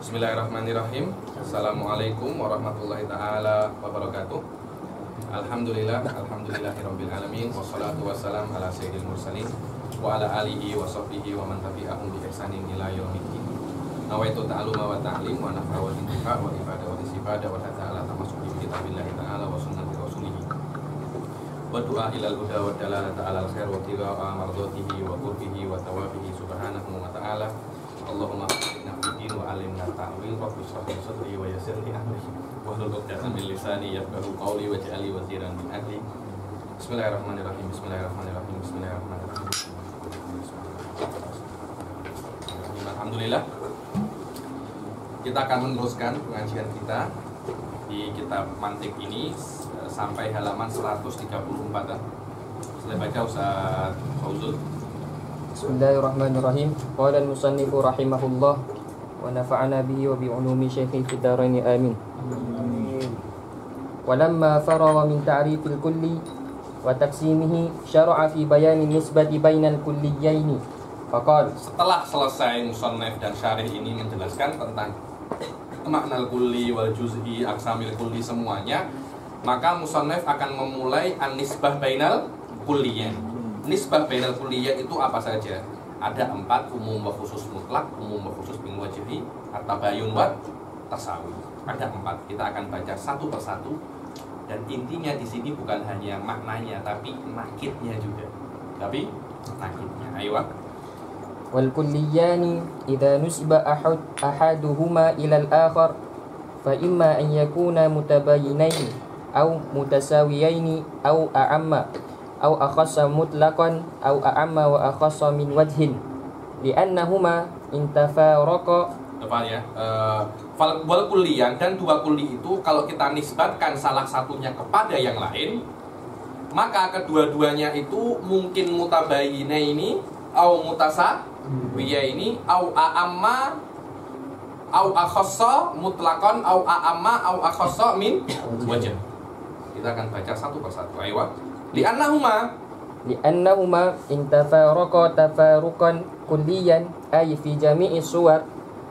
Bismillahirrahmanirrahim. Assalamualaikum warahmatullahi ta'ala wabarakatuh. Alhamdulillahirabbil alamin, wassalatu wassalam ala sayyidil mursalin wa ala alihi wa sahbihi wa man tabi'ahum bi ihsanin ila yaumiddin. Nawaitu ta'alluma wa ta'lim wa naf'a wa intifa wa ibadah wa istifada wa ta'ala tamassuki bi kitabillahi ta'ala wa sunnati rasulih. Wa du'a ilal huda wa dalalata alal khair wa tiba'a mardatihi wa qurbihi wa tawabihi subhanahu wa ta'ala. Allahumma akhirna fiddin wa alimna ta'wil wa bishrah li sadri wa yassir li amri wa hlul 'uqdatam min lisani yafqahu qawli wa ja'alni waziran min ahli. Bismillahirrahmanirrahim. Bismillahirrahmanirrahim. Bismillahirrahmanirrahim. Alhamdulillah. Kita akan meneruskan pengajian kita di kitab Mantiq ini sampai halaman 134. Saya baca Ustaz Fauzul. Bismillahirrahmanirrahim. Qala al-musannifu rahimahullah wa nafa'ana bihi wa bi ulumi syaikhi fid dharain amin. Walamma faragha min ta'rifil kulli wa taqsimihi syara'a fi bayanin nisbati bainal kulliyaini. Faqala, setelah selesai musannaf dan syarih ini menjelaskan tentang makna kulli wal juz'i, aqsamil kulli semuanya, maka musannaf akan memulai an-nisbah bainal kulliyain. Nisbah bainal kulliyat itu apa saja? Ada 4, umum wa khusus mutlak, umum wa khusus bin wajhi, at-tabayun wa tasawi. Ada 4. Kita akan baca satu persatu. Dan intinya di sini bukan hanya maknanya, tapi nakidnya juga. Tapi nakidnya. Ayo. wal kulliyani idza nusiba ahaduhuma ila al-akhar fa imma an yakuna mutabayyinaini aw mutasawiyaini aw a'amma أو أخص مطلقا أو أعم وأخص من وجه لأنهما إن تفارقا. Depan ya. Wal kulliyan, dan dua kulli itu kalau kita nisbatkan salah satunya kepada yang lain, maka kedua-duanya itu mungkin mutabayyina ini au mutasawiya ini au a'amma au akhassa mutlaqan au a'amma au akhassa min wajh. Kita akan baca satu persatu. Ayo. Li'annahuma in tafarraqa tafarruqan kulliyan ay fi jami'i suwar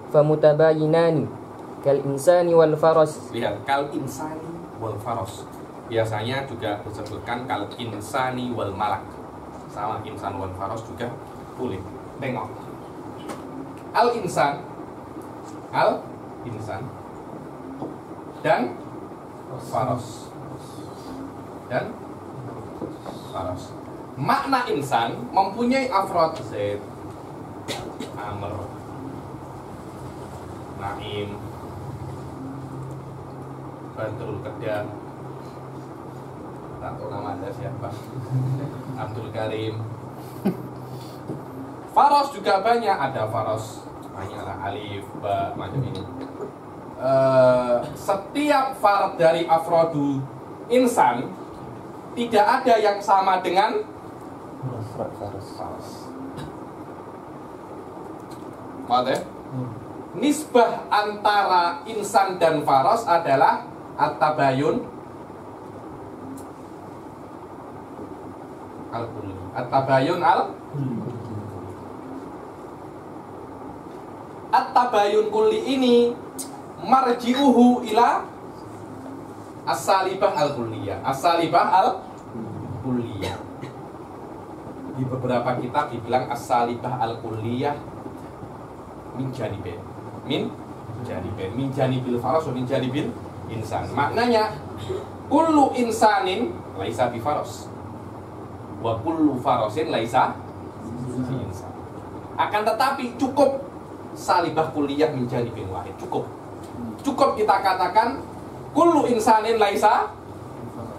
famutabayyinani kal insani wal faras. Lihat, kal insani wal faras. Biasanya juga disebutkan kal insani wal malak. Sama insan wal faras juga boleh. Tengok. Al insan dan faras. Faras. Makna insan mempunyai afrod Zaid, Amr, Naim, Badrul Kedam. Tak tahu nama Anda siapa. Abdul Karim. Faras juga banyak, ada faras banyaklah, alif, ba, macam ini. Setiap farad dari afrodu insan tidak ada yang sama dengan faras. Paham? Nisbah antara insan dan faras adalah at-tabayun al-kulli. At-tabayun at-tabayun kulli ini marji'uhu ila as-salibah al-kulliyah. As-salibah al-kulliyah. Di beberapa kitab dibilang as-salibah al-kulliyah min janibain. Min janibil faras wa min janibil insan. Maknanya kullu insanin laisa bi faras wa kullu farasin laisa bi insan. Akan tetapi cukup salibah kulliyah min janibin wahid. Cukup kita katakan kullu insanin laisa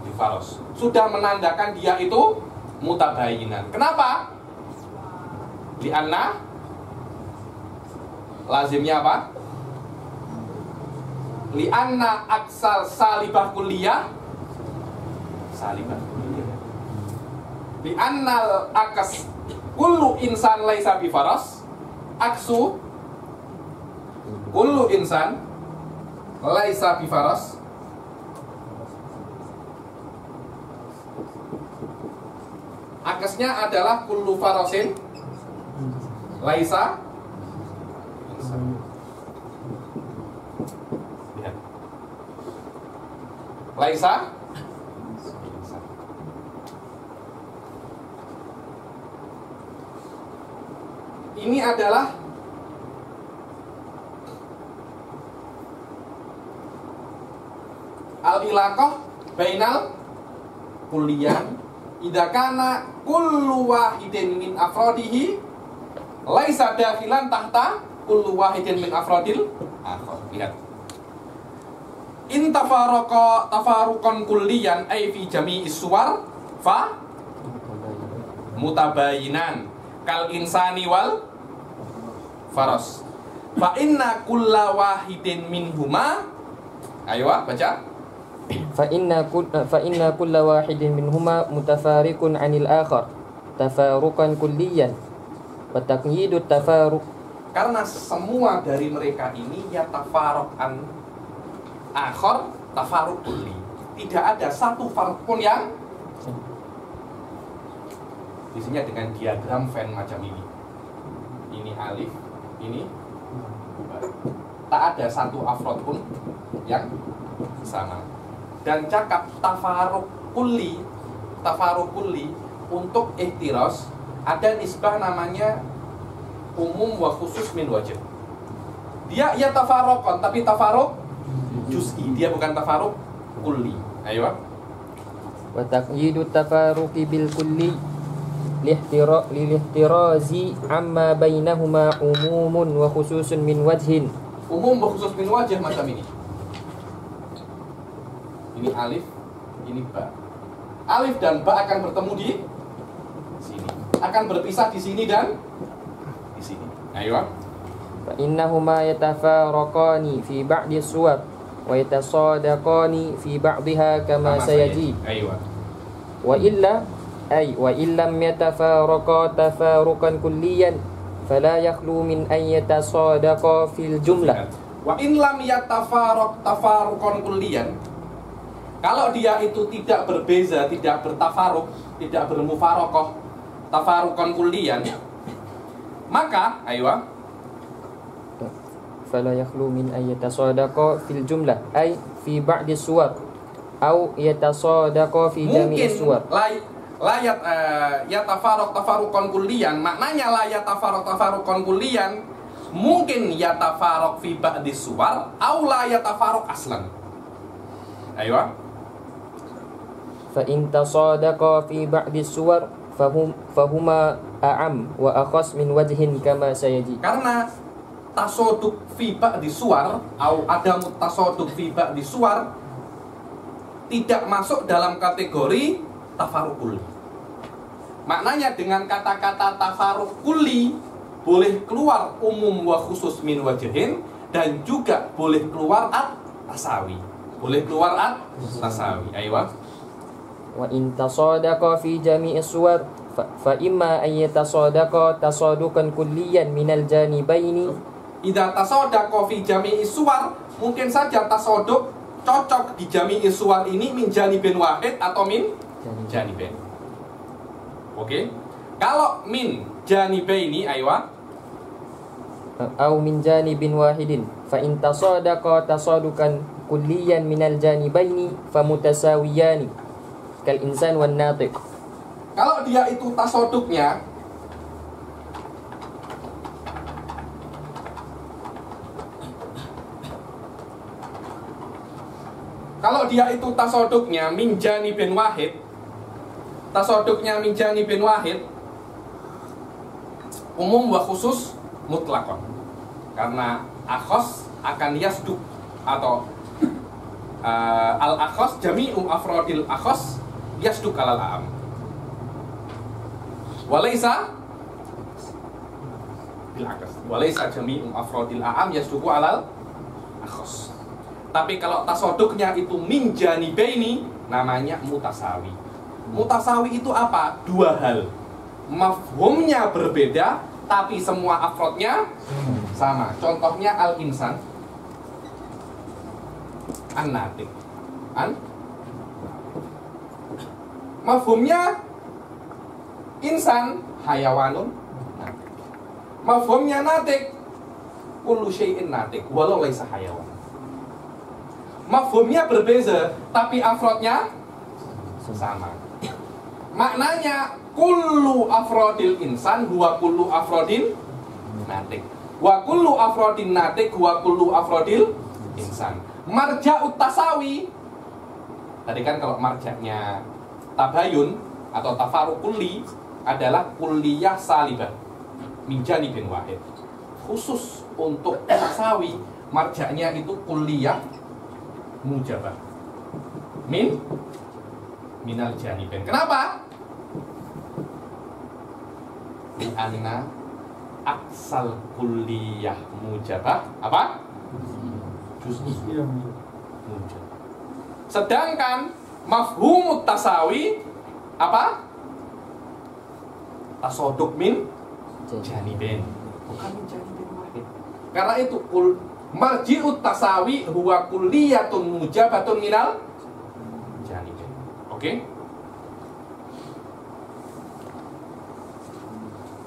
bifaros. Sudah menandakan dia itu mutabayyinan. Kenapa? Li'anna lazimnya apa? Li'anna aksal salibah kulliyah Li'annal akas kullu insan laisa bifaros aksu kullu insan laisa bifaros akasnya adalah kullu farasin laisa laisa. Ini adalah al-ilaqah bainal kulliyan idza kana kullu wahidin min afradihi laisa dakhilan tahta kullu wahidin min afradil akhar. Lihat. In tafarraqa tafaruqan kulliyan ay fi jami'is suwar fa mutabayinan kal insani wal faras. Fa inna kulla wahidin minhuma, ayo baca. Fa inna kulla wahidin minhuma mutafariqun 'anil akhar tafaruqan kulliyan wa taqyidu tafaruq. Karena semua dari mereka ini ya tafaruq an akhar tafaruq kulli. Tidak ada satu farq pun yang isinya dengan diagram Venn macam ini. Ini alif, ini ba. Tak ada satu afrod pun yang sama. Dan cakap tafaruq kulli untuk ihtiras ada nisbah namanya umum wa khusus min wajib. Dia ya tafaruqan tapi tafaruq juz'i, dia bukan tafaruq kulli. Ayo. Wa taqyidu tafaruqi bil kulli lihtirazi amma bainahuma umumun wa khususun min wajhin. Umum wa khusus min wajh macam ini. Ini alif, ini ba. Alif dan ba akan bertemu di sini. Akan berpisah di sini dan di sini. Ayo. Fa innahuma yatafaraqani fi ba'di suwar wa yatasadaqani fi ba'dihha kama sayaji. Ayo. Wa illam yatafaraqa tafaruqan kulliyan fala yakhlu min an yatasadaqa fil jumlah. Wa in lam yatafaraq tafaruqan kulliyan, kalau dia itu tidak berbeza, tidak bertafaruk, tidak bermufaraqah, tafaruqan kulliyan, maka ayo fala yakhlu min an yatasadaqa fil jumlah ay fi ba'di suwar au yatasadaqa fi jami'i suwar. Layat yatafaraq tafaruqan kulliyan, maknanya la yatafaraq tafaruqan kulliyan, mungkin yatafaraq fi ba'di suwar au la yatafaraq aslan. Ayo. Fa in tasadaqa fi ba'di suwar fahuma a'am wa akhas min wajhin kama sayaji. Karena tasoduk fi ba'di suwar atau ada tasoduk fi ba'di suwar tidak masuk dalam kategori tafaruq kulli. Maknanya dengan kata-kata tafaruq kulli boleh keluar umum wa khusus min wajhin dan juga boleh keluar at-tasawi. Boleh keluar at-tasawi. Ayo. Wa in tasadaqa fi jami'i suwar fa imma an yatasadaqa tasadukan kulliyan minal janibaini. Idza tasadaqa fi jami'i suwar, mungkin saja tasoduk cocok di jami'i suwar ini min janibin wahid atau min janibain. Oke. Kalau min janibaini aywa au min janibin wahidin fa in tasadaqa tasadukan kulliyan minal janibaini famutasawiyani kal insan wan natiq. Kalau dia itu tasoduknya min janibin wahid, umum wa khusus mutlaqan. Karena akhos akan yasduk atau al-akhos jami'u afrodil akhos yasduk alal a'am. Walaysa bil akhos. Walaysa jami'u afrodil a'am yasduku alal akhos. Tapi kalau tasoduknya itu min janibaini, namanya mutasawi. Mutasawi itu apa? Dua hal. Mafhumnya berbeda, tapi semua afrodnya sama. Contohnya al-insan, an-natiq. Mafhumnya insan, hayawanun. Mafhumnya natiq, kullu syai'in natiq walau laisa hayawan. Mafhumnya berbeza, tapi afrodnya sama. Maknanya kullu afrodil insan huwa kullu afrodin natik. Wa kullu afrodin natik huwa kullu afrodil insan. Marja'ut tasawi. Tadi kan kalau marja'nya tabayun atau tafaruq kulli adalah kulliyah salibah min janibin wahid. Khusus untuk tasawi, marja'nya itu kulliyah mujabah minal janibin. Kenapa? Di anna aksal kulliyah mujabah apa? Juz'i mujabah. Sedangkan mafhumut tasawi apa? Tasoduk min janibin, bukan min janibin wahid. Karena itu marji'ut tasawi huwa kulliyatun mujabatun minal janibin. Oke?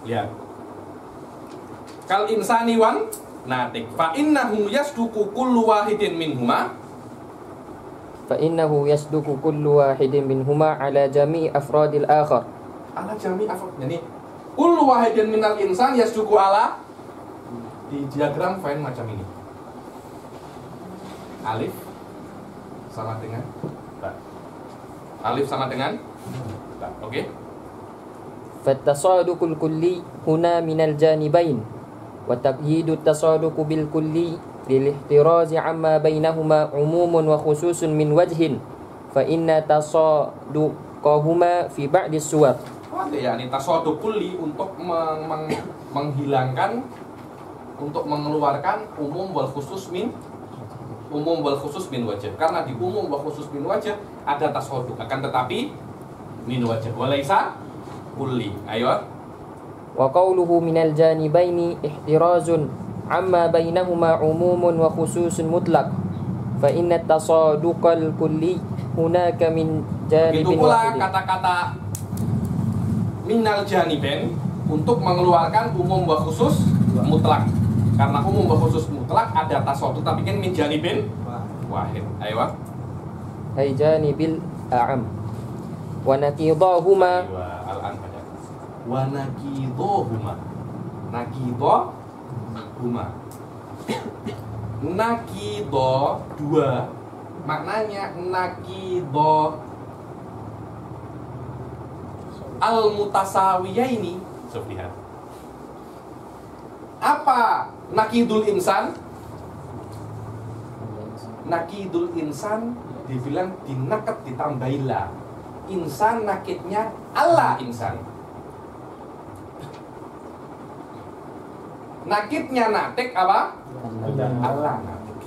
Lihat. Kal insani wan natik fa innahu yasduqu kullu wahidin minhuma فإنه يصدق كل واحد منهما على جميع أفراد الآخر. ala jami afrod. Jadi kullu wahidin minal insan yasduqu ala, di diagram fine macam ini. Alif sama dengan ba. Alif sama dengan ba. Oke? فالتصادق الكلي هنا من الجانبين وتقييد التصادق بالكلي للاحتراز عما بينهما عموم وخصوص من وجه فإن تصادقهما في بعض الصور. Ya, ini tasoduk kulli untuk menghilangkan, untuk mengeluarkan umum wal khusus min wajah. Karena di umum wal khusus min wajah ada tasoduk, akan tetapi min wajah walaisa kulli. Ayo. Wa qawluhu minal janibaini ihtirazun amma bainahuma umumun wa khususun mutlaq fa inna tasaduqal kulli hunaka min janibin Begitu pula wahidin. kata-kata minal janiben untuk mengeluarkan umum wa khusus mutlak. Karena umum wa khusus mutlak ada tasoduk, tapi kan min janibin wahid. Ayo. Ay janibil a'am wa nakidahuma Al-an pada wa nakidahuma. Nakido dua, maknanya nakido al-mutasawiyaini. Coba lihat. Apa nakidul insan? Nakidul insan dibilang dinaket ditambahilah. Insan nakidnya Allah insan. Nakidnya natik apa? Allah natik.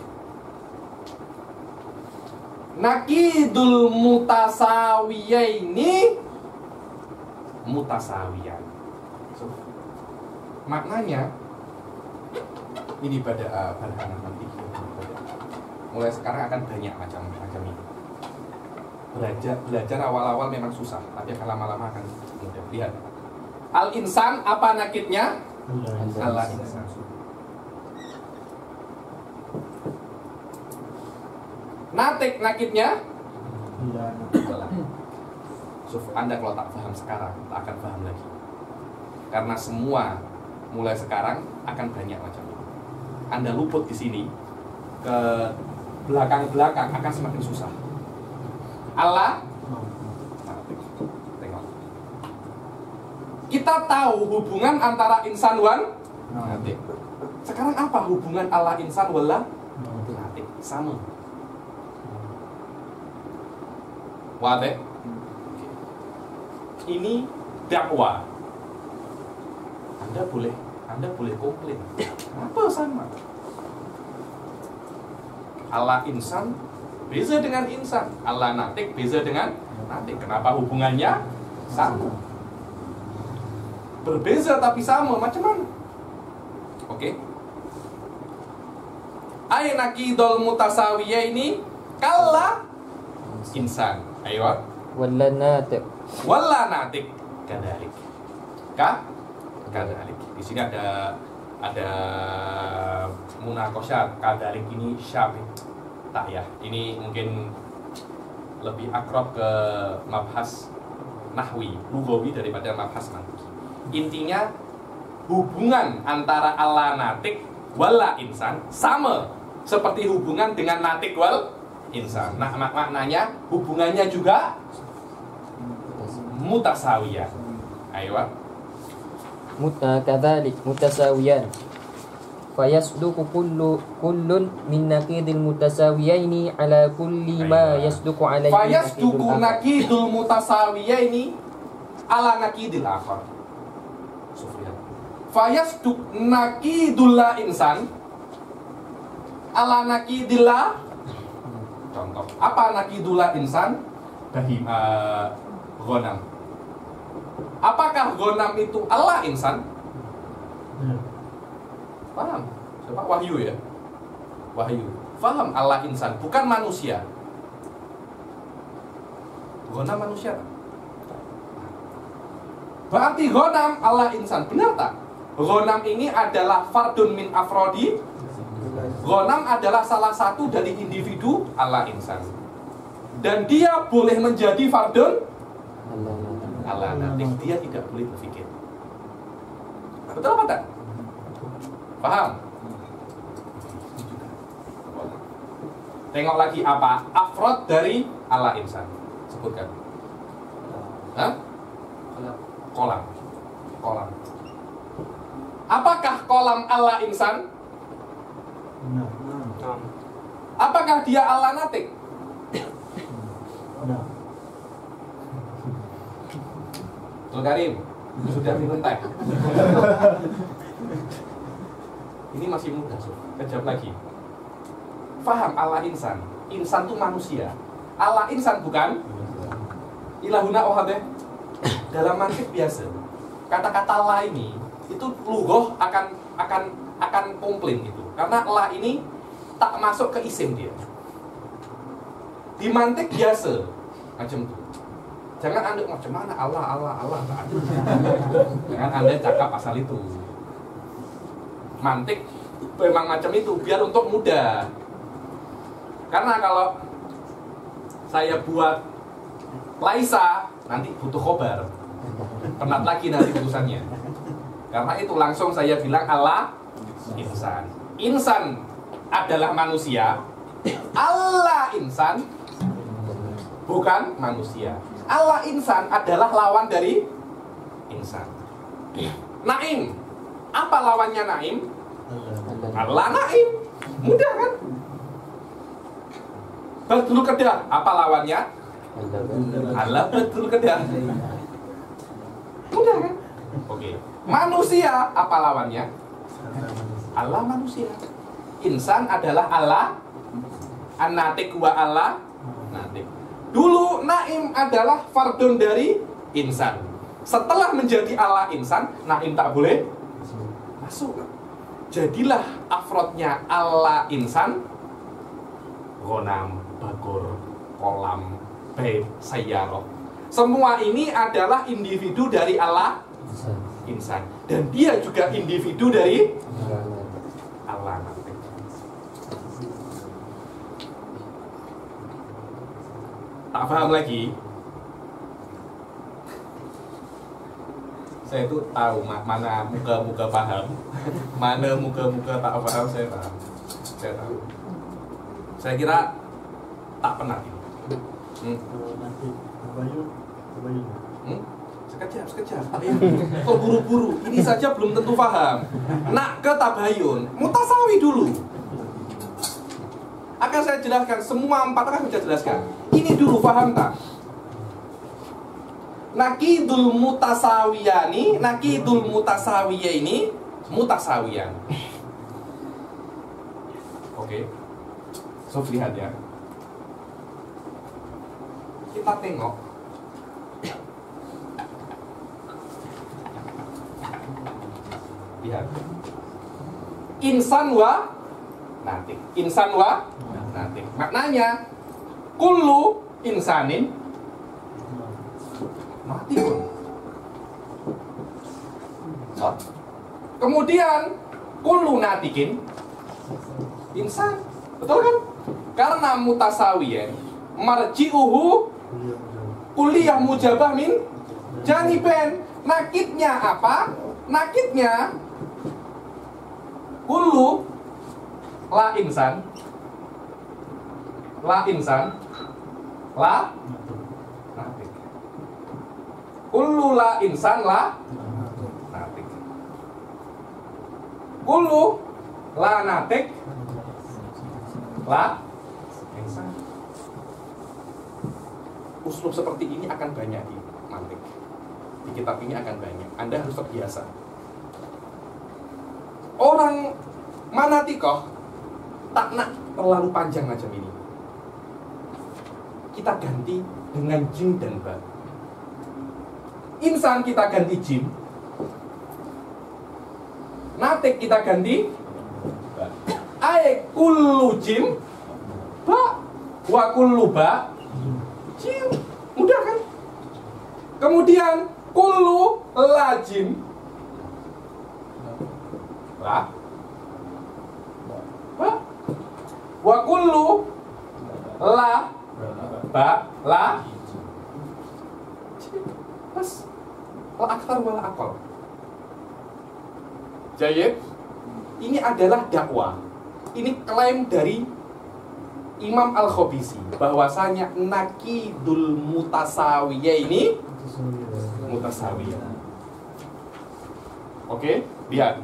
Nakidul mutasawiyaini mutasawiyan. So, maknanya ini pada nanti. Mulai sekarang akan banyak macam ini. Belajar awal-awal memang susah, tapi akan lama-lama akan mudah. Lihat. Al insan apa nakidnya? Allah insan. Natik nakidnya? Allah. So, Anda kalau tak paham sekarang, tak akan paham lagi. Karena semua mulai sekarang akan banyak macam ini. Anda luput di sini, ke belakang-belakang akan semakin susah. Allah, tengok. Kita tahu hubungan antara insan wan natik. Sekarang apa hubungan Allah insan wala natik? Sama. Wadih. Ini dakwah. Anda boleh komplain. Apa sama? Allah insan beza dengan insan. Allah natik beza dengan natik. Kenapa hubungannya sama? Berbeza tapi sama, macam mana? Oke. Ay nakidul mutasawiya ini kalla insan. Ayo. wala natiq. Wala natik kadalik. Kadalik. Di sini ada munakoshat kadalik ini syabih. tak ya. Ini mungkin lebih akrab ke mabhas nahwi, lugawi daripada mabhas mantiqi. Intinya hubungan antara Allah natik wala insan sama seperti hubungan dengan natik wal insan. Nah, maknanya hubungannya juga mutasawiyah. Ayo. Kadzalik mutasawiyan. Fayasduqu kullun min naqidil mutasawiyaini ala kulli ma yasduqu alaihi. Fayasduqu naqidul mutasawiyaini ala naqidil akhar. Fayasduq naqidul insan ala naqidillah. Contoh, apa naqidul insan? Ghanam. Apakah ghanam itu Allah insan? Paham? Coba wahyu ya. Wahyu. Paham Allah insan, bukan manusia. Ghanam manusia. Berarti ghanam Allah insan, benar tak? Ghanam ini adalah fardun min afrodi. Ghanam adalah salah satu dari individu Allah insan. Dan dia boleh menjadi fardun Allah natik. Dia tidak boleh berpikir. Betul apa tak? Paham? Tengok lagi apa? Afrod dari Allah insan. Sebutkan. Hah? Kolam. Kolam. Apakah kolam Allah insan? Apakah dia Allah natik? Betul Karim? Sudah minum teh. Ini masih muda, kejap lagi. Faham Allah insan. Insan itu manusia. Allah insan bukan? Ilahuna ohadeh. Dalam mantik biasa, kata-kata la ini itu lugoh akan komplain gitu. Karena la ini tak masuk ke isim dia. Di mantik biasa macam itu. Jangan Anda macam mana Allah tak ada. Jangan Anda cakap asal itu. Mantik memang macam itu biar untuk mudah. Karena kalau saya buat laisa nanti butuh khobar. Penat lagi nanti urusannya. Karena itu langsung saya bilang Allah insan. Insan adalah manusia. Allah insan bukan manusia. Allah insan adalah lawan dari insan. Naim. Apa lawannya Naim? Allah Naim. Mudah kan? Badrul Kedah. Apa lawannya? Allah Badrul Kedah. Mudah kan? Oke. Manusia. Apa lawannya? Allah manusia. Insan adalah Allah. An-natik wa Allah natik. Dulu Naim adalah fardun dari insan. Setelah menjadi Allah insan, Naim tak boleh masuk. Jadilah afrodnya Allah insan. Ghanam, bagur, kolam, baib, sayyarah. Semua ini adalah individu dari Allah insan. Dan dia juga individu dari Allah natik. Tak paham lagi. Saya itu tahu mana muka-muka paham, mana muka-muka tak paham. Saya paham. Saya tahu. Saya kira tak penat ini. Sekejap. Kok buru-buru? Ini saja belum tentu paham. Nak ke tabayun, mutasawi dulu. Akan saya jelaskan semua empat akan saya jelaskan. Ini dulu paham tak? Nakidul mutasawiyani, nakidul mutasawiyaini, mutasawiyan. Oke. So lihat ya. Kita tengok. Lihat. Insan wa natik. Insan wa natik. Maknanya kullu insanin mati pun. Kemudian kullu natikin insan. Betul kan? Karena mutasawiyan marji'uhu kulliyah mujabah min janiben. Nakidnya apa? Nakidnya kullu la insan la natik. Kullu la insan la natik. Kullu la natik la insan. Uslub seperti ini akan banyak di mantik. Di kitab ini akan banyak. Anda harus terbiasa. Orang manatikoh tak nak terlalu panjang macam ini. Kita ganti dengan jim dan ba. Insan kita ganti jim. Natik kita ganti ba. Ae kullu jim ba wa kullu ba jim. Mudah kan? Kemudian kullu lajim la ba wa kullu la ba la pas la aktar wala akol. Jayib. Ini adalah dakwah. Ini klaim dari Imam Al-Khabisi bahwasanya nakidul mutasawiyah ini mutasawiyah. Oke, lihat.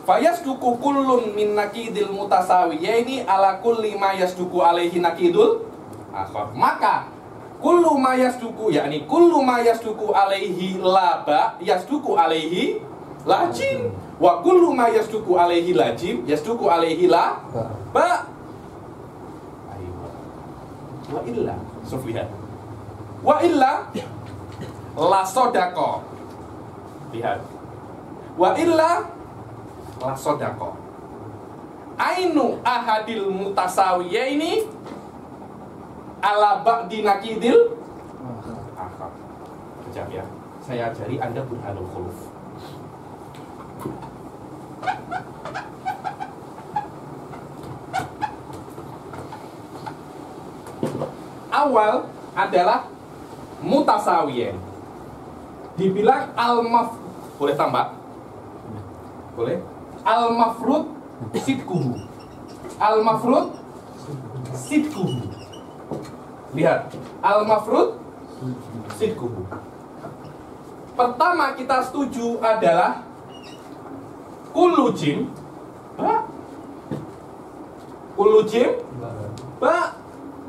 Fayasduku kullun min nakidil mutasawiyaini ala kulli ma yasduku alaihi nakidul akhar. Maka kullu ma yasduku, yakni kullu ma yasduku alaihi laba yasduku alaihi lajim, wa kullu ma yasduku alaihi lajim yasduku alaihi la ba. Wa illa Sufyan. Wa illa la sodako. Lihat. Wa illa la sodako. Ainu ahadil mutasawiyah ini ala ba'di nakidil akhar. Kejap ya. Saya ajari Anda burhanul khuluf. Awal adalah mutasawiyah. Dibilang al-maf, boleh tambah? Boleh? Al-mafrud sidkuhu. Al-mafrud sidkuhu. Lihat, al-mafrud sidkuhu. Pertama kita setuju adalah kullu jim ba. Kullu jim ba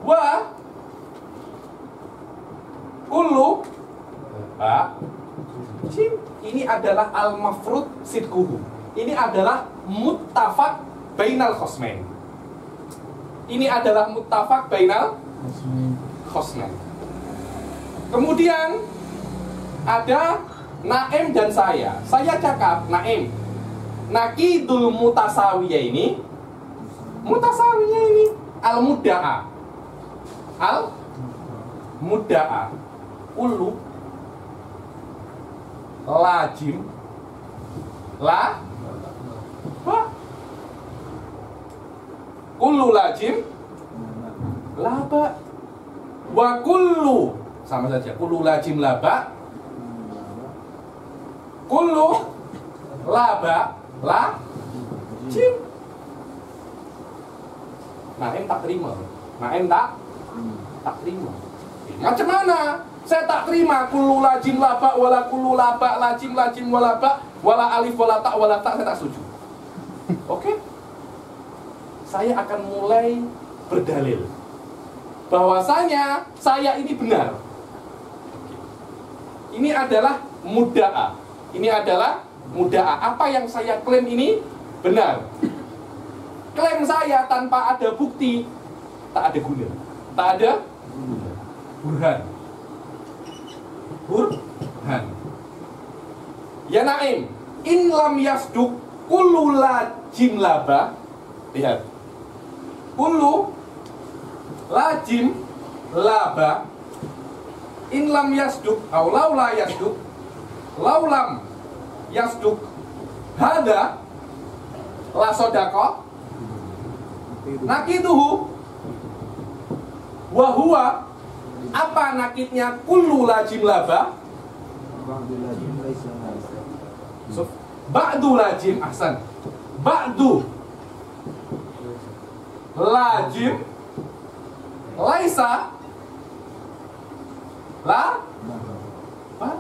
wa kullu ba jim. Ini adalah al-mafrud sidkuhu. Ini adalah muttafaq bainal khosmain. Ini adalah muttafaq bainal khosmain. Kemudian ada Naim dan saya. Saya cakap Naim, nakidul mutasawiyah ini al-mudda'a. Al-mudda'a kullu lajim la ba. Kullu lajim la ba. Wa kullu, sama saja, kullu lajim la ba. Kullu la ba la jim. Naim tak terima. Naim tak terima. Macam mana? Saya tak terima kullu lajim la ba wala kullu la ba lajim wala ba wala alif wala ta wala ta. Saya tak setuju. Oke? Saya akan mulai berdalil bahwasanya saya ini benar. Ini adalah mudda'a. Ini adalah mudda'a. Apa yang saya klaim ini benar. Klaim saya tanpa ada bukti tak ada guna. Tak ada burhan. Burhan. Ya Naim, in lam yasduk kullu lajim laba. Lihat. Kullu lajim laba In lam yasduk au laula yasduk, laulam yasduk hada la sodako nakiduhu wa huwa, apa nakidnya? Kullu lajim laba, ba'du lajim, ahsan, ba'du lajim laisa la ba.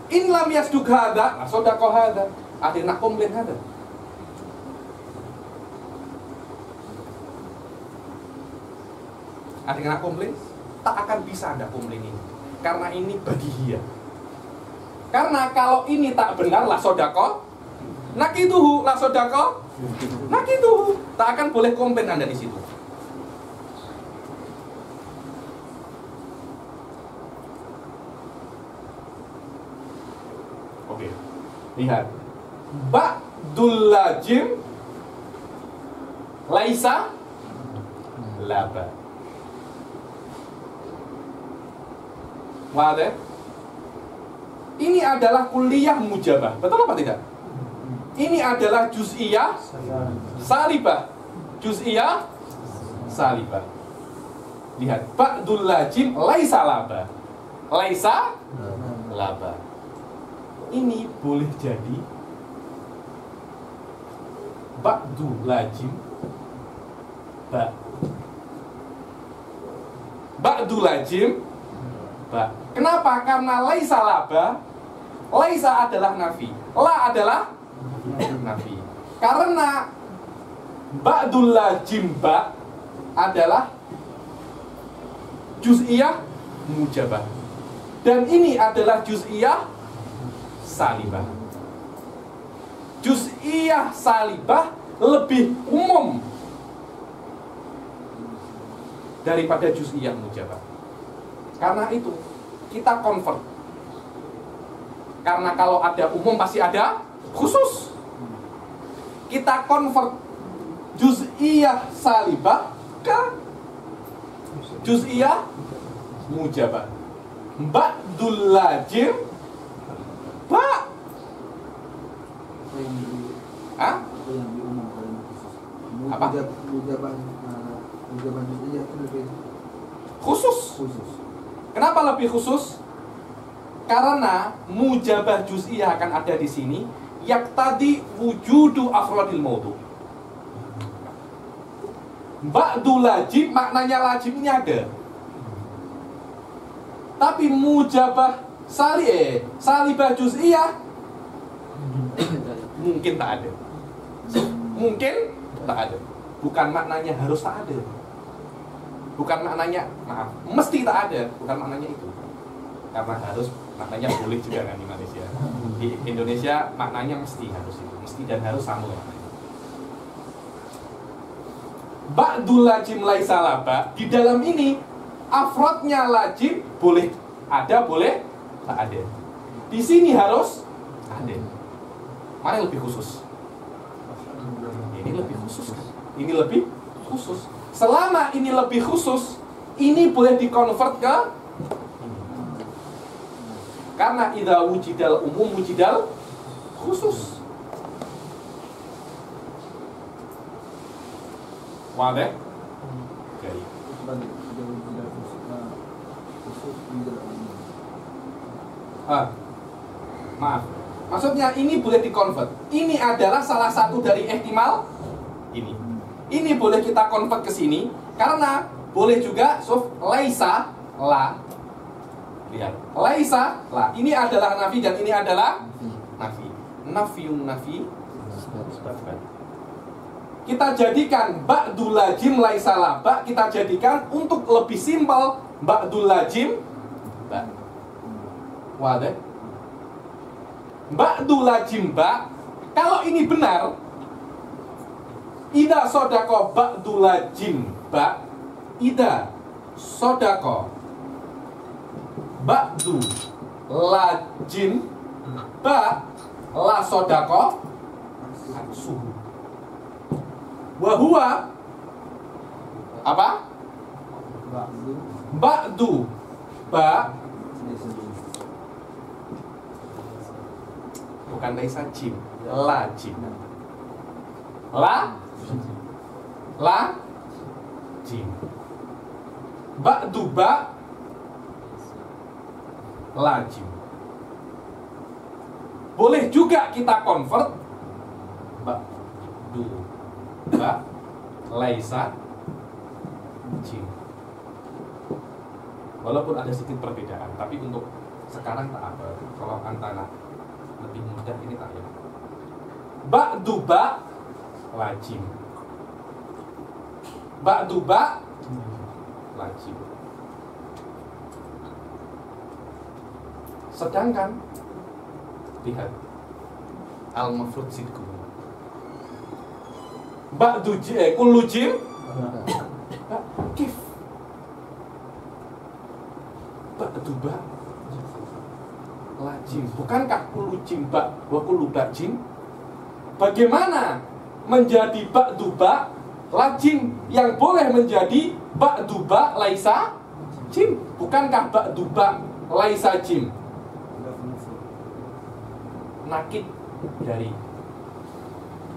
In lam yasduk hada, sodako hada, akhirnya komplain hada. Akhirnya komplain, tak akan bisa ada komplain ini, karena ini badihiyah. Karena kalau ini tak benar, la sodako nakituhu, la sodako nakituhu, tak akan boleh komplain Anda di situ. Oke, lihat. Ba'dul lajim laisa laba. Wadah? Ini adalah kuliah mujabah. Betul apa tidak? Ini adalah juz'iyah salibah. Juz'iyah salibah. Lihat, ba'dul lajim laisa laba. Laisa laba. Ini boleh jadi ba'du lajim ba. Ba'du lajim ba. Kenapa? Karena laisa laba. Laisa adalah nafi, la adalah nafi. Karena ba'dul lajim ba adalah juz'iyah mujabah, dan ini adalah juz'iyah salibah. Juz'iyah salibah lebih umum daripada juz'iyah mujabah. Karena itu kita convert. Karena kalau ada umum pasti ada khusus. Kita convert juz'iyah salibah ke juz'iyah mujabah. Ba'dul lajim ba. Hah? Apa? Khusus. Kenapa lebih khusus? Karena mujabah juz'iyah akan ada di sini, yaktadi wujudu afrodil maudu. Ba'du lajim maknanya lajim ini ada. Tapi mujabah salibah juz'iyah mungkin tak ada. Mungkin tak ada. Bukan maknanya harus tak ada. Bukan maknanya, maaf, mesti tak ada. Bukan maknanya itu. Karena harus, maknanya boleh juga kan di Malaysia. Di Indonesia maknanya mesti harus itu. Mesti dan harus sama maknanya. Ba'dul lajim laisa laba. Di dalam ini afrodnya lajim boleh ada, boleh tak ada. Di sini harus ada. Mana yang lebih khusus? Ini lebih khusus kan? Ini lebih khusus. Selama ini lebih khusus, ini boleh dikonvert ke ini. Karena idza wujidal umum wujidal khusus. Wadah? Oke. Maaf. Maksudnya ini boleh dikonvert. Ini adalah salah satu dari ihtimal ini. Ini boleh kita convert ke sini karena boleh juga laisa la. Lihat, laisa la. Ini adalah nafi dan ini adalah nafi. Nafiyun nafi. Kita jadikan ba'dul lajim laisa la ba, kita jadikan untuk lebih simpel ba'dul lajim ba. Wadah? Ba'dul lajim ba. Kalau ini benar, ida sodako ba'dul lajim ba, ida sodako ba'du lajim ba la sodako aksuhu. Wahua Apa? Ba'du. Ba bukan laisa jim, la jim. La jim. Ba'du ba la jim. Boleh juga kita convert ba'du ba laisa jim. Walaupun ada sedikit perbedaan, tapi untuk sekarang tak apa. Kalau antara lebih mudah ini tak ya. Ba'du ba lajim. Ba'du ba lajim. Sedangkan lihat al-mafrud sidku. Ba'du kullu jim kif. Ba'du ba lajim. Bukankah kullu jim ba wa kullu ba jim? Bagaimana menjadi ba'du ba lajim yang boleh menjadi ba'du ba laisa jim? Bukankah ba'du ba laisa jim nakid dari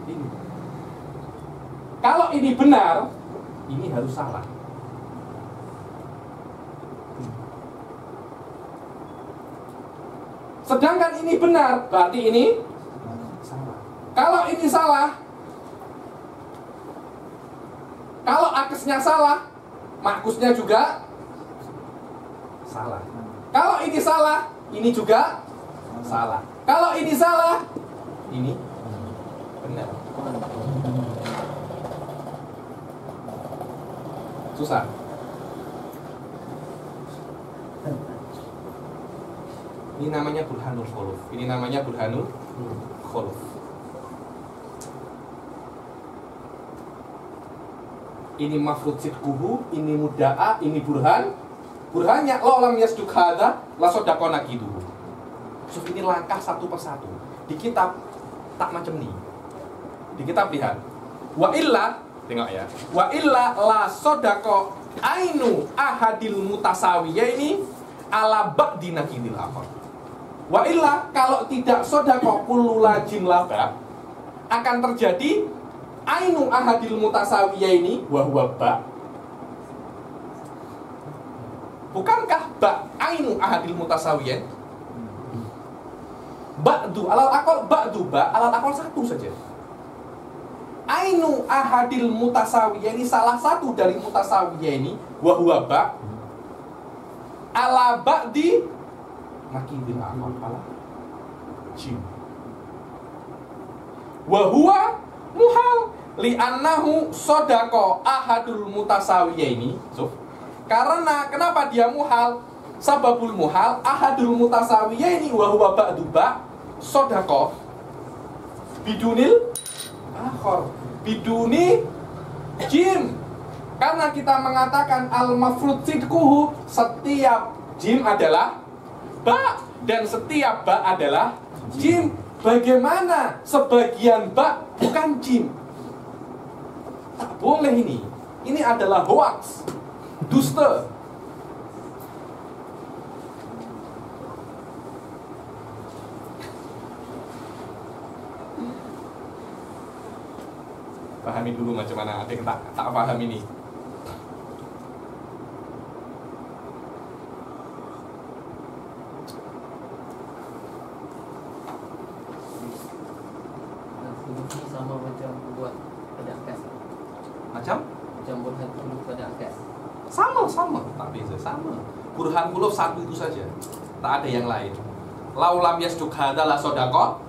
ini? Kalau ini benar, ini harus salah. Sedangkan ini benar, berarti ini salah. Kalau ini salah, kalau akesnya salah, makusnya juga salah. Kalau ini salah, ini juga salah. Kalau ini salah, ini benar. Susah. Ini namanya burhanul khuluf. Ini namanya burhanul khuluf. Ini mafrud sidquhu, ini mudda'a, ini burhan. Burhannya la lam yasduq hadza la sadaqana kiduhu. So, ini langkah satu persatu. Di kitab tak macam ni. Di kitab lihat. Wa illa, tengok ya. Wa illa la sadaqa ainu ahadil mutasawiya ini ala ba'di nakidil akhar. Wa illa, kalau tidak sodako kullu lajim labab, akan terjadi ainu ahadil mutasawiyah ini wahwa ba. Bukankah ba ainu ahadil mutasawiyah? Ba'du alal akol, ba'du ba alal akol satu saja. Ainu ahadil mutasawiyah ini salah satu dari mutasawiyah ini wahwa ba ala ba'di nakidil akhar ala jim. Wa huwa muhal li'annahu sodako ahadul mutasawiyaini. So, karena kenapa dia muhal? Sababul muhal ahadul mutasawiyaini wa huwa ba'du ba sodako bidunil akhar, biduni jim. Karena kita mengatakan al-mafrud sidquhu, setiap jim adalah ba dan setiap ba adalah jim. Bagaimana sebagian ba bukan jim? Tak boleh ini. Ini adalah hoax, dusta. Pahami dulu macam mana. Ada yang tak paham ini. Sama macam buat pada akad. Macam burhan khuluf pada akad. Sama, tak beza, sama. Burhan khuluf satu itu saja. Tak ada yang lain. Laulam yasduq hadza la sodaqah.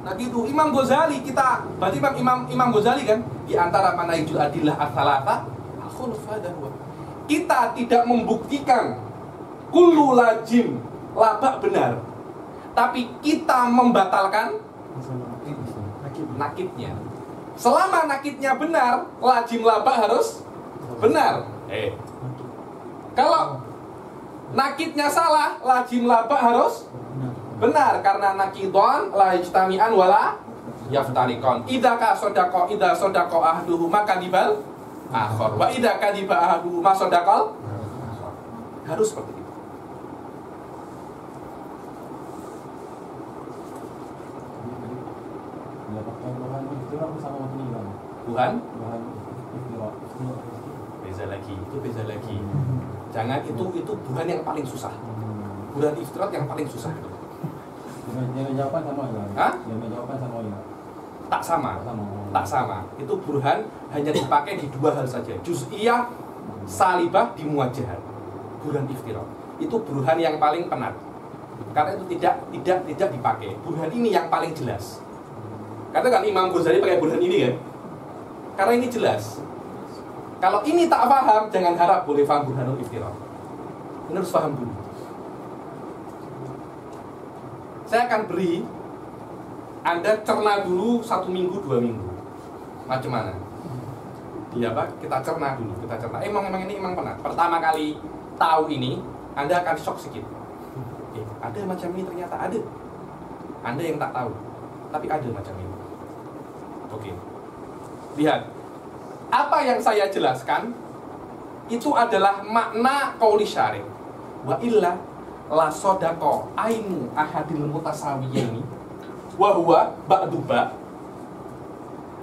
Nah gitu, Imam Ghazali kita, berarti Imam Ghazali kan di antara manaijul adillah ats-tsalatsa al-khuluf hadza huwa. Kita tidak membuktikan kullu lajim labak benar. Tapi kita membatalkan nakidnya. Selama nakidnya benar, lajim labak harus benar. Kalau nakidnya salah, lajim labak harus benar, karena nakidon la ijtami'an wala yaftariqan. Idza sodaqo ahduhuma kadibal akhar. Wa idza kadiba ahaduhuma sadaqal, harus seperti itu. Tuhan beza lagi, itu beza lagi. Jangan itu bukan yang paling susah. Bukan iftirat yang paling susah. Yang jawaban sama ya? Hah? Yang jawaban sama ya? Tak sama. Tak sama. Itu burhan hanya dipakai di dua hal saja. Juz'iyah, salibah, di muwajjahat. Burhan iftirat. Itu burhan yang paling penat. Karena itu tidak dipakai. Burhan ini yang paling jelas. Karena kan Imam Ghazali pakai burhan ini kan? Karena ini jelas. Kalau ini tak paham, jangan harap boleh paham burhanul iftirat. Ini harus paham dulu. Saya akan beri Anda cerna dulu 1 minggu, 2 minggu. Macam mana? Iya Pak, kita cerna dulu, kita cerna. Emang ini emang penat. Pertama kali tahu ini, Anda akan shock sedikit. Ada macam ini, ternyata ada. Anda yang tak tahu, tapi ada macam ini. Oke. Lihat. Apa yang saya jelaskan itu adalah makna qauli syarih. Wa illa la sodako ainu ahadil mutasawiyaini wa huwa ba'du ba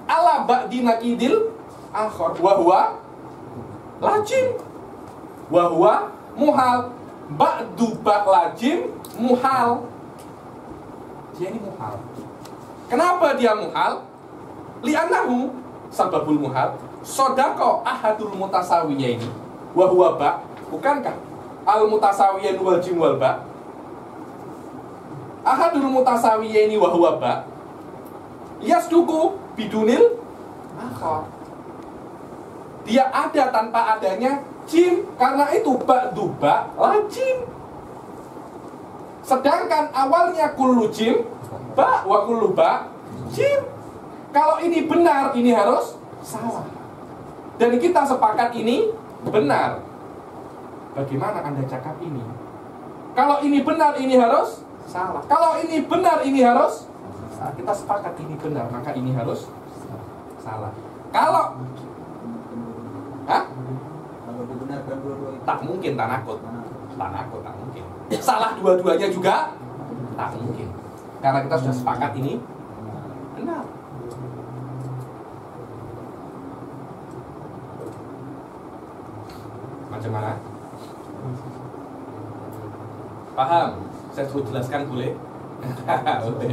ala ba'di nakidil akhar wa huwa lajim wa huwa muhal ba'du ba lajim muhal. Dia ini muhal. Kenapa dia muhal? Li'annahu sababul muhal sodako ahadul mutasawiyaini wa huwa ba. Bukankah al mutasawiyan wal jim wal ba? Ahadul mutasawiyaini wa huwa ba yasduku bidunil akhar. Dia ada tanpa adanya jim, karena itu ba'du ba lajim. Sedangkan awalnya kullu jim ba wa kullu ba jim. Kalau ini benar, ini harus salah. Dan kita sepakat ini benar. Bagaimana Anda cakap ini? Kalau ini benar, ini harus salah. Kalau ini benar, ini harus salah. Kita sepakat ini benar, maka ini harus salah. Kalau Dibenarkan dua-dua itu. tak mungkin, tak nakut, tak mungkin. Salah dua-duanya juga tak mungkin. Karena kita sudah sepakat ini benar. Macam mana? Paham? Saya suruh jelaskan boleh? Boleh.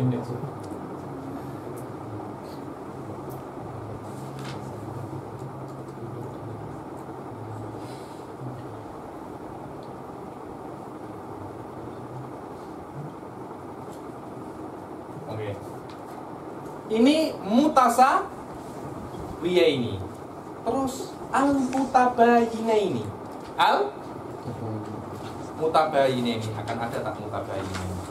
Oke. Ini mutasawiyaini. Terus al-mutabayinaini. Al-mutabayinaini. Akan ada tak mutabayinaini?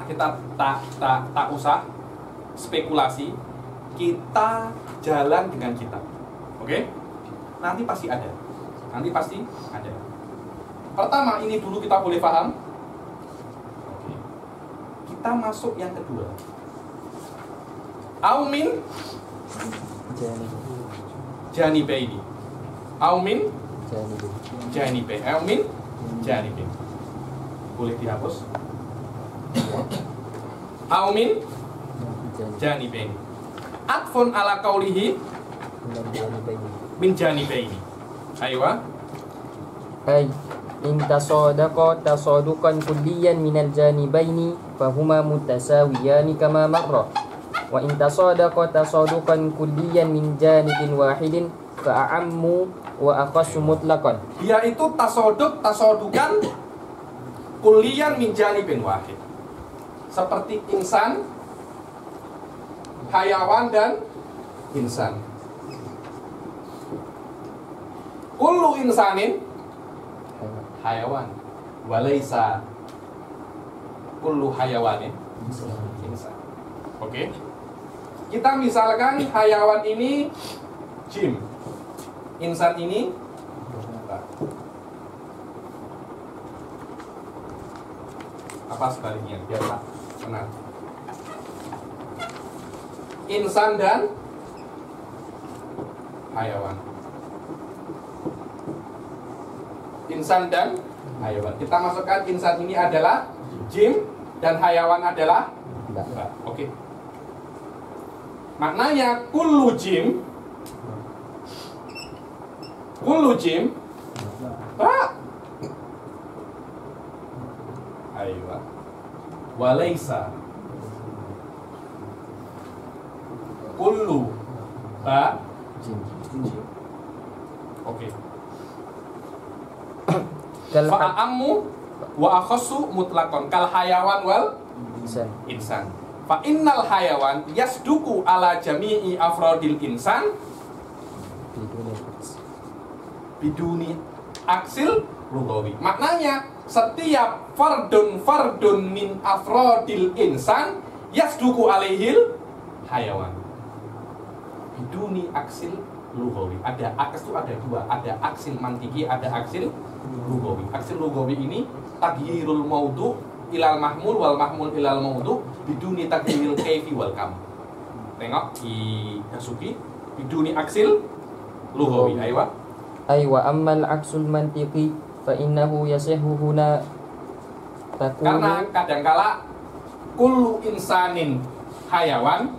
Kita tak usah spekulasi, kita jalan dengan kitab. Oke? Nanti pasti ada. Pertama, ini dulu kita boleh paham. Oke. Kita masuk yang kedua. Aumin janibaini. Aumin janibaini. Aumin janibaini. Boleh dihapus. Aumin janibaini. Atfun ala qaulihi min janibaini. Aywa. Ay in tasadaqa tasaduqan kulliyan minal janibaini fahuma mutasawiyani kama marra. Wa in tasadaqa tasaduqan kulliyan min janibin wahidin fa'ammu wa akhassu mutlaqan. Dia itu tasadukan kulliyan min janibin wahid. Seperti insan, hayawan dan insan. Kullu insanin hayawan. Walaisa kullu hayawanin insan. Oke. Kita misalkan hayawan ini jim, insan ini apa sebaliknya? Biar tak benar. Insan dan hayawan. Insan dan hayawan. Kita masukkan insan ini adalah jim dan hayawan adalah ba. Oke. Maknanya kullu jim ba. Aywa. Walaisa kullu ba jim. Oke. Fa'ammu wa akhassu mutlaqan kal hayawan wal insan. Fa innal hayawan yasduku ala jami'i afrodil insan biduni aksil lughawi. Maknanya setiap fardun min afrodil insan yasduku alaihil hayawan biduni aksil lughawi. Ada aks itu ada dua, ada aksil mantiki, ada aksil lughawi. Aksil lughawi ini taghyirul maudu ilal mahmul wal mahmul ilal maudu biduni taghyiril kaifi wal kam. Tengok di Dasuki biduni aksil lughawi. Aywa ammal aksul mantiqi fa innahu yasihu huna takunu. Karena kadangkala kullu insanin hayawan,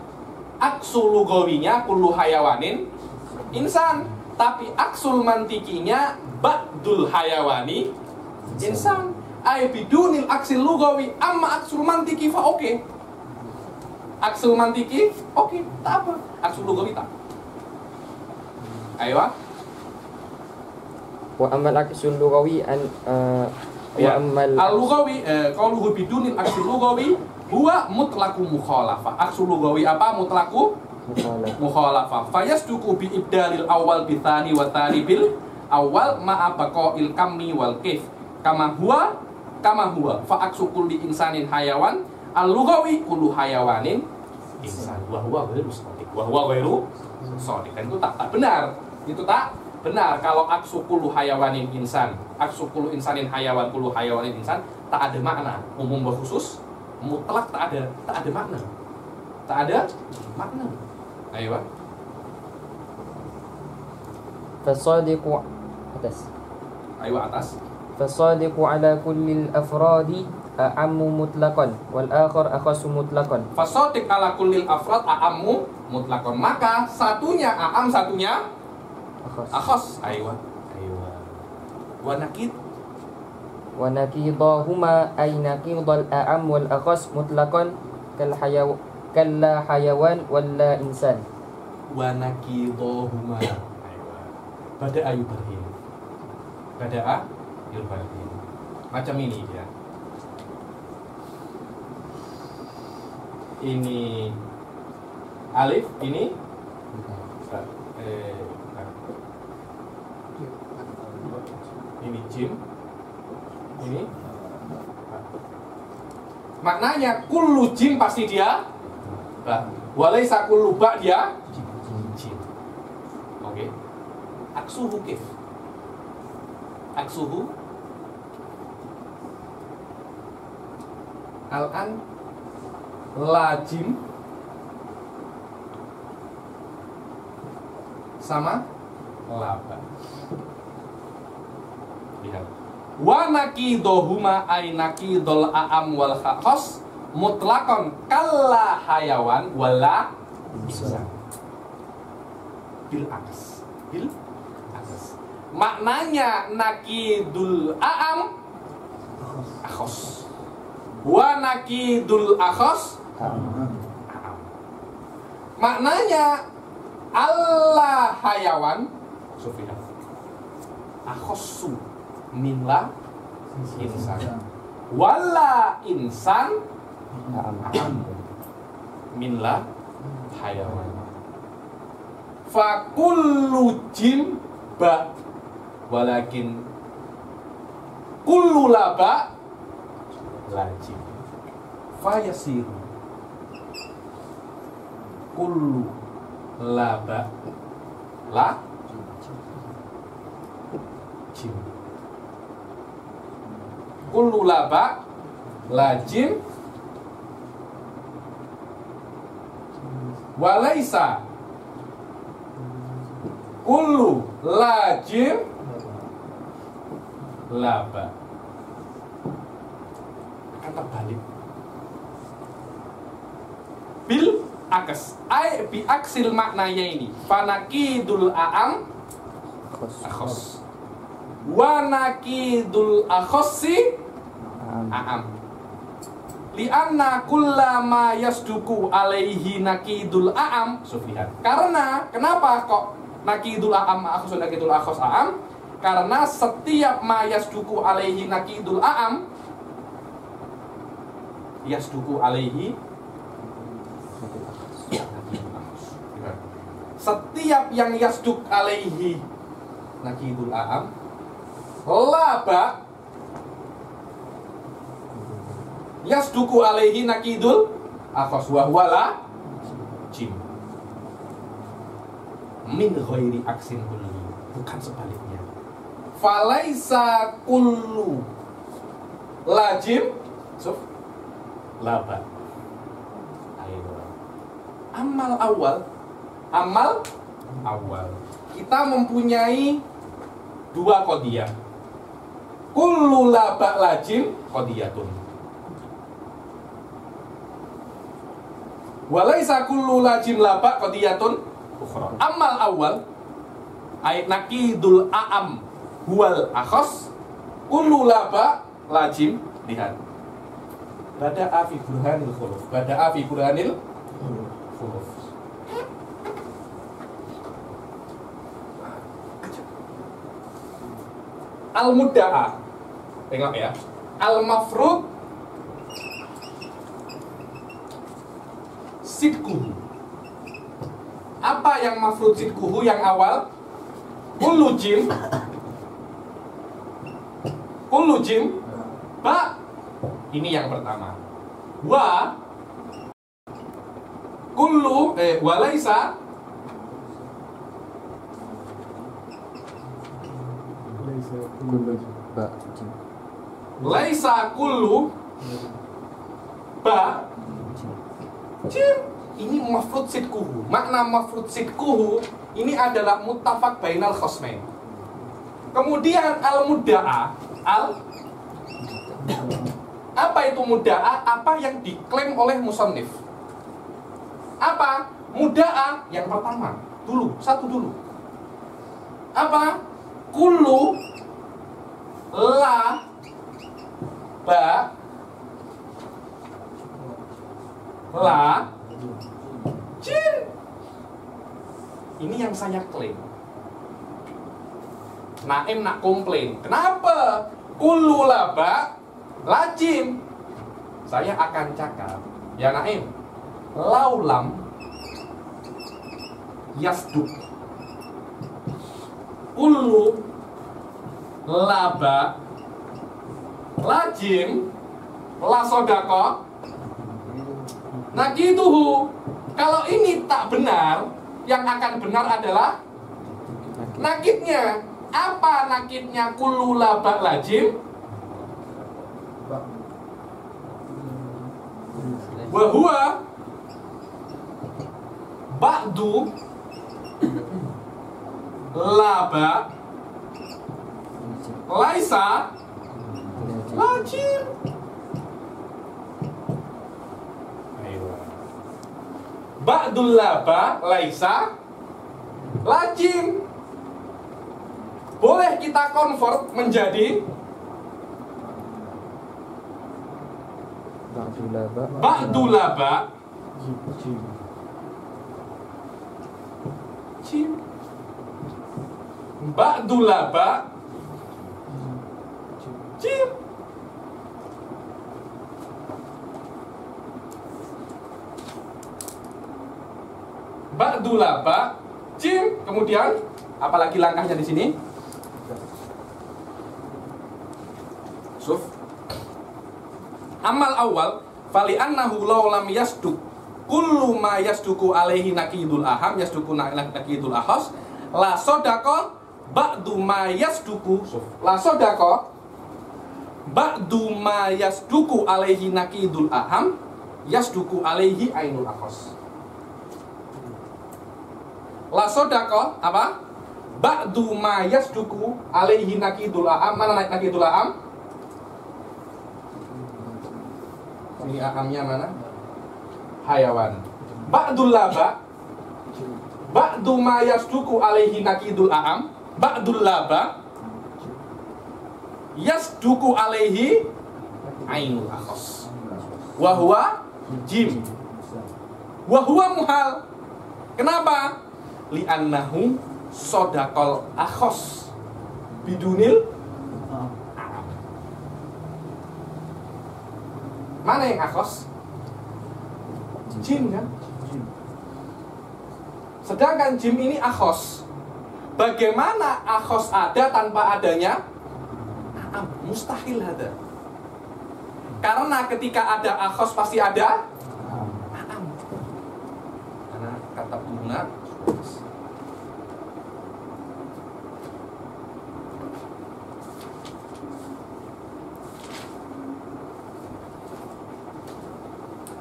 aksul lughawinya kullu hayawanin insan, tapi aksul mantikinya ba'dul hayawani insan. Ay bidunil aksil lughawi amma aksul mantiki fa oke. Aksul mantiki oke, tak apa. Aksul lughawi tak. Ayo. Wa amal aksul lughawi an wa amal al-lughawi qauluhu bidunil aksil lughawi huwa mutlaqu mukhalafah. Aksul lughawi apa? Mutlaqu mukhalafah. Fayasduqu bi ibdalil awal bi tsani wa tsani bil awal ma'a baqa'il kammi wal kif kama huwa fa aksu kulli insanin hayawan al-lughawi kullu hayawanin insan wa huwa ghairu shadiq. Dan itu tak benar. Itu tak benar. Kalau aksu kullu hayawanin insan, aksu kullu insanin hayawan kullu hayawanin insan, tak ada makna. Umum wa khusus, mutlak tak ada makna. Tak ada makna. Ayo. fasadiqu atas. Ayo atas. Fasadiqu ala kulli al-afradi a'ammu mutlaqan wal akhar akhassu mutlaqan. Fasadiq ala kulli al-afrad a'ammu mutlaqan. Maka satunya a'am, satunya akhas. Ayo. Wa nakidahuma ay nakidal a'am wal akhas mutlaqan kalla hayawan walla insan. Wa nakidahuma. Bada'a yubarhin. Bada'a yubarhin. Macam ini ya. Ini alif, ini ini jim, ini maknanya kullu jim pasti dia ba, walaisa kullu ba dia jim. Oke. Aksuhu kif. Aksuhu al-an la jim sama laba. Lihat. Wa nakidohuma ay nakidol a'am wal khas mutlaqan kalla hayawan wala insan. Bil aks. Maknanya nakidul a'am akhos. Wa nakidul akhos a'am. Maknanya Allah hayawan Sufyan akhossu minla insan wala insan minla hayawan. Fakullu jim ba walakin kullu laba lajim. Fayasiru kullu laba la jim. Kullu laba lajim walaisa kullu lajim laba. Akan terbalik. Bil akas ay bi aksil maknanya ini fanakidul aam akhos wa nakidul akhossi aam lianna kullama yasduku alaihi nakidul aam suflihan. Karena kenapa kok nakidul aam akhos nakidul akhos aam? Karena setiap ma yasduku alaihi nakidul aam yasduku alaihi setiap yang yasduk alaihi nakidul aam laba yasduku alaihi nakidul akhos wa huwa la jim min ghairi aksin kulli, bukan sebaliknya. Falaisa kullu lajim suf laba. Ayo. Amal awal kita mempunyai dua qadiyah. Kullu laba lajim qadiyatun. Walaisa kullu lajim laba qadiyatun ukhra. Amal awal ay nakidul aam huwal akhos kullu laba lajim. Lihat. Bada'a fi burhanil khuluf. Bada'a fi burhanil khuluf. Al-mudda'a, tengok ya. Al-mafrud sidkuhu. Apa yang mafrud sidkuhu yang awal? Kullu jim ba. Ini yang pertama. Wa kullu walaisa laisa kullu ba jim. Ini mafrud sidkuhu. Makna mafrud sidkuhu ini adalah muttafaq bainal khosmain. Kemudian al-mudda'a apa itu mudda'a? Apa yang diklaim oleh musannif? Apa? Mudda'a yang pertama satu dulu. Apa? Kullu la ba la jim. Ini yang saya klaim. Naim nak komplain. Kenapa? Kullu laba lajim. Saya akan cakap, ya Naim, laulam yasduk kullu laba lajim la sodako nakituhu. Kalau ini tak benar, yang akan benar adalah nakitnya. Apa nakitnya kullu laba lajim? Wa huwa ba'du laba laisa lajim. Ba'dul laba laisa lajim. Boleh kita convert menjadi ba'dul laba jim. Ba'dul laba jim. Ba'dul laba jim. Kemudian apalagi langkahnya di sini? Suf. Amal awal fali annahu law lam yasduk kullu ma yasduku alaihi nakidul aham yasduku nakidul ahos la sodako ba'du ma yasduku la sodako ba'du ma yasduku alaihi nakidul aham yasduku alaihi ainul ahos. La sodako apa? Ba'du ma yasduku alaihi nakidul aham. Mana nakidul aham? Ini ahamnya mana? Hayawan. Ba'dul laba ba'du ma yasduku alaihi nakidul aham. Ba'dul laba yasduku alaihi ainul akhos. Wahwa jim. Wahwa muhal. Kenapa? Li'annahu sodakol akhos bidunil. Mana yang akhos? Jim kan? Sedangkan jim ini akhos. Bagaimana akhos ada tanpa adanya? Mustahil ada. Karena ketika ada akhos pasti ada karena kata guna.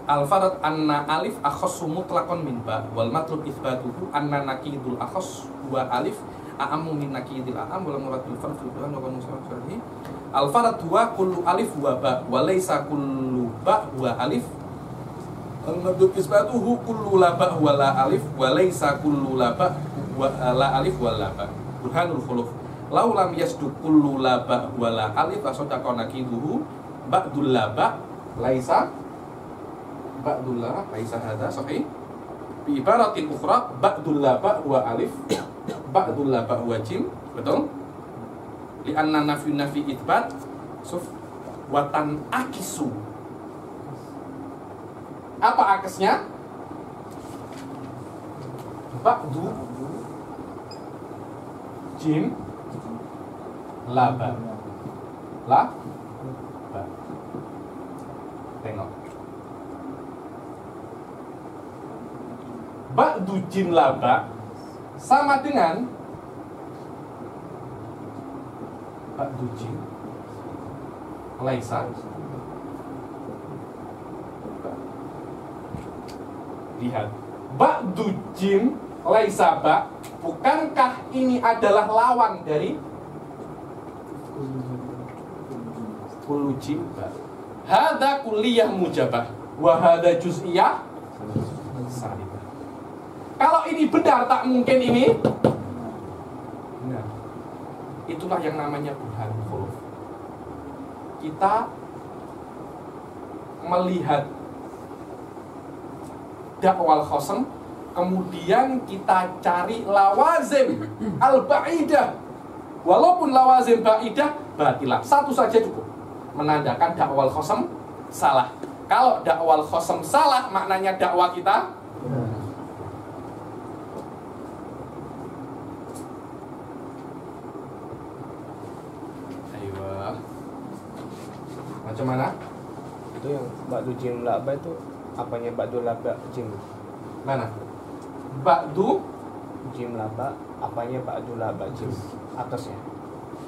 Al-farad anna alif akhassu mutlaqan min ba wal matlub itsbatuhu anna nakidul akhas wa alif a'ammu min nakidil a'am wal murad bil farq fil Qur'an wa qanun. Al-farad huwa kullu alif wa ba wa laysa kullu ba huwa alif. Al-matlub itsbatuhu kullu la ba wa la alif wa laysa kullu la ba wa la alif wa la ba. Burhanul khuluf. Law lam yasdu kullu la ba wa la alif asadaqa nakiduhu ba'dul la ba laysa ba'dullah laisa hadza sahih. Bi ibaratin ukhra ba'dullah ba huwa alif ba'dullah ba huwa jim. Betul? Li anna nafi itsbat suf wa tan akisu. Apa akesnya? Ba'du jim laba la ba. Tengok. Ba'du jim laba sama dengan ba'du jim laisa. Lihat, ba'du jim laisa ba, bukankah ini adalah lawan dari kullu jim ba? Hadza kulliyah mujabah wa hadza juz'iyah salibah. Kalau ini benar, tak mungkin ini benar. Itulah yang namanya burhan khuluf. Kita melihat dakwal khosem, kemudian kita cari lawazim al-ba'idah. Walaupun lawazim ba'idah batilah, satu saja cukup menandakan dakwal khosem salah. Kalau dakwal khosem salah, maknanya dakwah kita macam mana? Itu yang ba'du jim laba itu apanya ba'du laba jim? Mana? Ba'du jim laba apanya ba'du laba jim? Atasnya.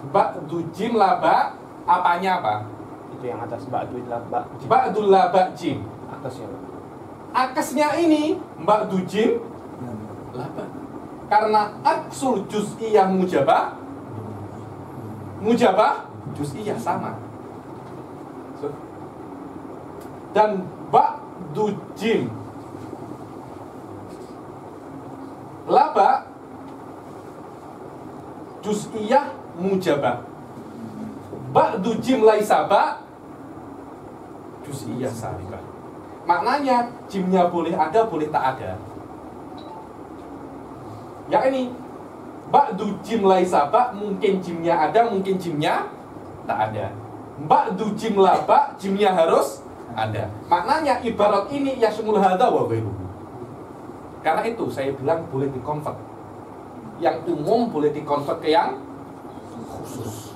Ba'du jim laba apanya apa? Itu yang atas ba'du laba jim. Ba'du laba jim. Atasnya. Akesnya ini ba'du jim laba. Karena aksul juz'iyah mujabah juz'iyah sama. Dan ba'du jim laba juz'iyah mujabah. Ba'du jim laisa ba juz'iyah salibah. Maknanya jimnya boleh ada, boleh tak ada. Ya ini ba'du jim laisa ba, mungkin jimnya ada, mungkin jimnya tak ada. Ba'du jim laba, jimnya harus ada. Maknanya ibarat ini yasmul hadza wa ghairuhu. Karena itu saya bilang boleh dikonvert. Yang umum boleh dikonvert ke yang khusus.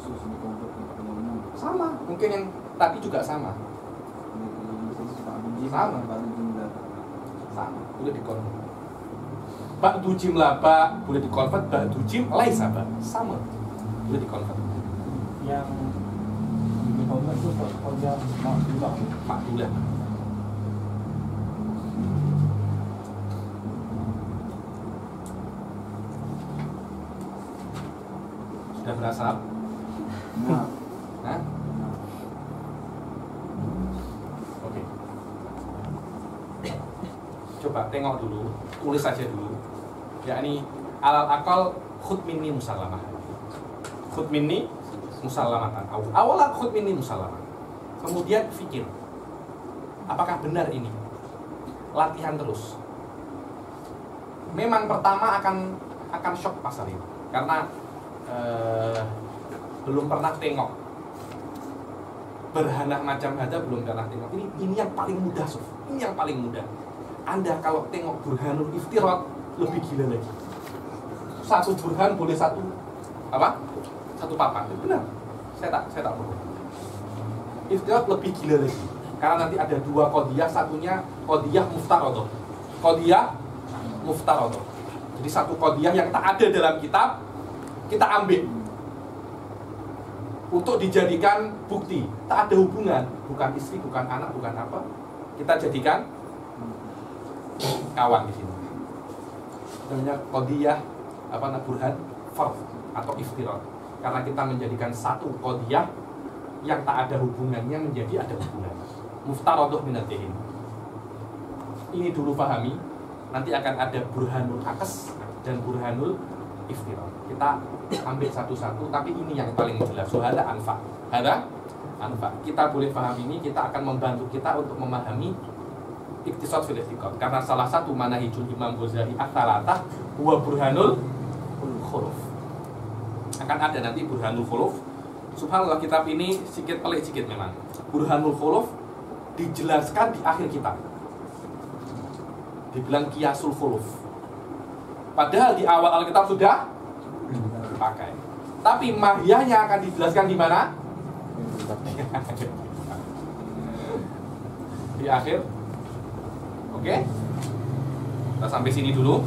khusus di kelompok yang umum. Sama, mungkin yang tadi juga sama. Sama. Sama, boleh dikonvert. Ba'du jim laba boleh dikonvert, ba'du jim laisa ba. Sama, boleh dikonvert. Yang di kelompok itu kerja makdulah. Makdulah. Sudah berasa? Nah, Hah? Oke. Coba tengok dulu, tulis saja dulu. Yakni alal akal khud minni musallamah. Khud minni musallamatan. Awalan khud minni musallamah. Kemudian fikir. Apakah benar ini? Latihan terus. Memang pertama akan shock pasal ini. Karena belum pernah tengok berhanah macam ada, belum pernah tengok. Ini yang paling mudah, Sof. Ini yang paling mudah. Anda kalau tengok burhanul iftirat lebih gila lagi. Satu burhan boleh satu papan. Benar. Saya tak bohong. Iftirat lebih gila lagi. Karena nanti ada dua qadiyah, satunya qadiyah muftarodoh. Qadiyah muftarodoh. Jadi satu qadiyah yang tak ada dalam kitab kita ambil untuk dijadikan bukti, tak ada hubungan, bukan istri, bukan anak, bukan apa, kita jadikan kawan di sini. Namanya qadiyah burhan fard atau iftirat. Karena kita menjadikan satu qadiyah yang tak ada hubungannya menjadi ada hubungan. Muftarodoh minatihin. Ini dulu pahami. Nanti akan ada burhanul akes dan burhanul iftirat. Kita ambil satu-satu, tapi ini yang paling jelas. So, hada anfa. Kita boleh paham ini, kita akan membantu kita untuk memahami iktisad fil ikhtiqat. Karena salah satu manahijul Imam Ghazali ats-tsalatah huwa burhanul khuluf. Akan ada nanti burhanul khuluf. Subhanallah, kitab ini sedikit pelik sedikit memang. Burhanul khuluf dijelaskan di akhir kitab. Dibilang qiyasul khuluf. Padahal di awal Alkitab sudah dipakai. Tapi mahiyahnya akan dijelaskan di mana? Di akhir. Oke? Kita sampai sini dulu.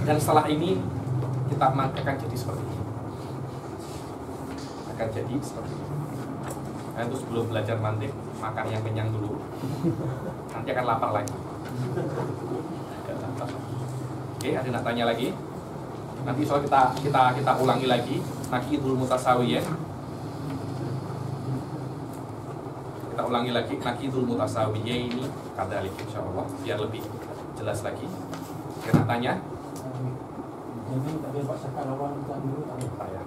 Dan setelah ini kita akan jadi seperti ini. Akan jadi seperti ini. Dan itu sebelum belajar mantik, makan yang kenyang dulu. Nanti akan lapar lagi. Oke, ada nak tanya lagi? Nanti soal kita ulangi lagi. Naqidul mutasawiyah. Kita ulangi lagi naqidul mutasawiyah ini kadzalik insyaallah biar lebih jelas lagi. Ada nak tanya? Jadi tadi Pak Syakar lawan kita dulu Saya.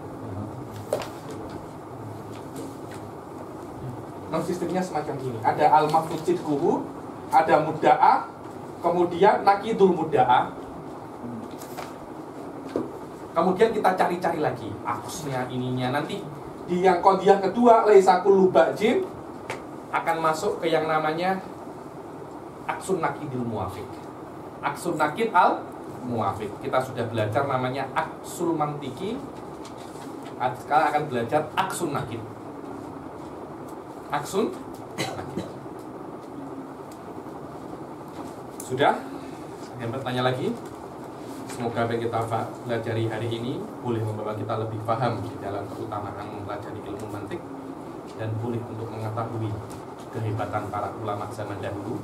Sistemnya semacam ini. Ada al-mafrud sidquhu, ada mudda'a, kemudian naqidul mudda'a. Kemudian kita cari-cari lagi akusnya, ininya. Nanti di yang qadiyah kedua laisa kullu ba'jin akan masuk ke yang namanya aksun naqidil muwafiq. Aksun naqid al muwafiq. Kita sudah belajar namanya aksul mantiki. Sekarang akan belajar aksun naqid. Aksun naqid. Sudah? Yang bertanya lagi? Semoga apa yang kita pelajari hari ini boleh membawa kita lebih paham di dalam keutamaan mempelajari ilmu mantik dan boleh untuk mengetahui kehebatan para ulama zaman dahulu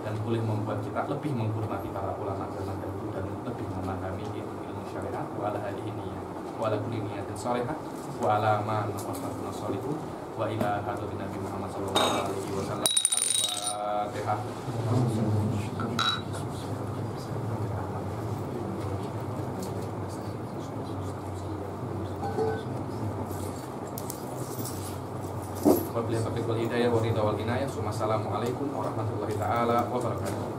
dan boleh membuat kita lebih menghormati para ulama zaman dahulu dan lebih memahami ilmu syariat wa ala hadhihi wa ala kulli niyatin shalihah wa ala ma nafasna shalihun wa ila hadratin Nabi Muhammad sallallahu alaihi wasallam. Al-Fatihah. Wabillahi taufiq wal hidayah wa ridha wal inayah. Assalamualaikum warahmatullahi taala wabarakatuh.